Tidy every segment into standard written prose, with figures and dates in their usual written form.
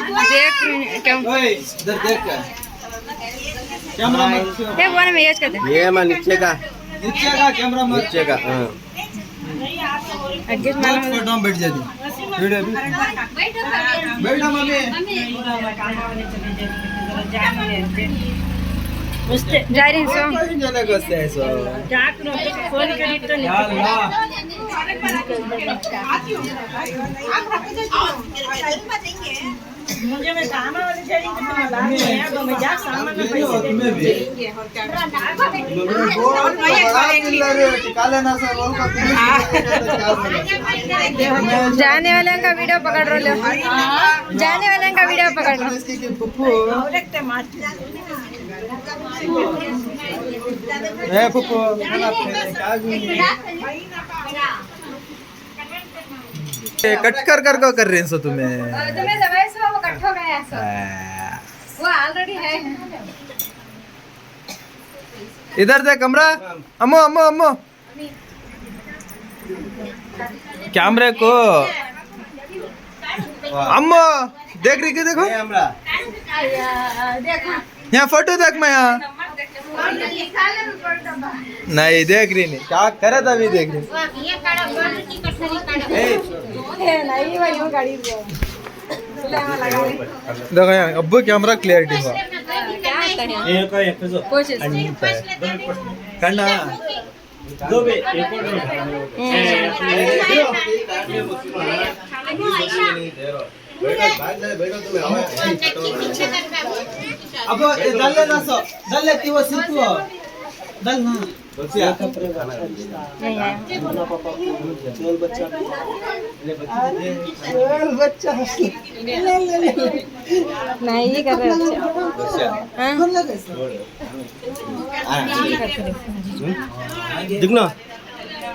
देख क्या इधर देख कैमरा मत ये वो ना मैं यूज करते ये मैं नीचे का कैमरा मत नीचे का हाँ एडजस्ट मारना फोटो में बैठ जाती वीडियो भी बैठा मम्मी जा रही सो जाने को से सो फोन करी तो नहीं मुझे मैं काम वाले चली तो मैं जा सामान पैसे देंगे जाने वाले का वीडियो पकड़ लो जाने वाले का वीडियो पकड़ लो पुप्पू कट कर को कर रहे हैं सो तुम्हें वो कट हो गया वो ऑलरेडी है इधर देख कमरा अम्मो अम्मो अम्मो कैमरे को अम्मो देख रही देखो यहाँ फोटो देख मैं यहाँ नहीं देख रही नहीं क्या करे तभी देख रही देखो यहाँ अब्बू कैमरा क्लियरिटी हुआ कन्ना अब दल्ले ना सो दल्ले तीवो सितुओ दल ना बच्चा बच्चा नहीं ये कर रहे बच्चा दिखना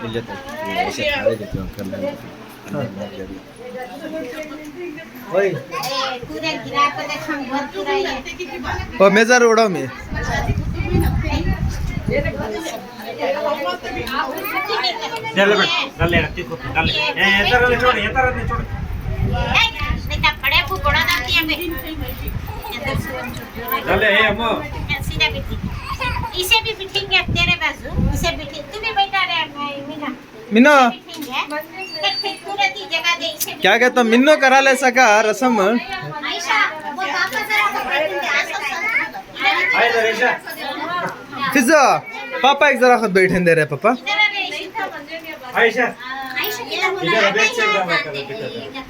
मिल जाता है ऐसे खड़े देते हैं करना पूरा गिरा को देखम बहुत पूरा ये ओ मेजर उड़ाओ में चल बेटा चल रत्ती को चल ए इधर ले छोड़ नहीं तो पड़े को बड़ा दाती है चल ए अम्मो सीधा बिठी इसे भी बिठेंगे तेरे बाजू इसे बिठी तू भी बैठा रहे मीना मिन्नो बिठेंगे पूरा दी जगह दे इसे क्या कहता मिन्नो करा ले सका रसम आयशा वो वापस आ आए इधर ऐसा फिजा पापा एक जरा खुद बैठे दे रहे पापा आयशा आयशा इधर बैठ चल रहा है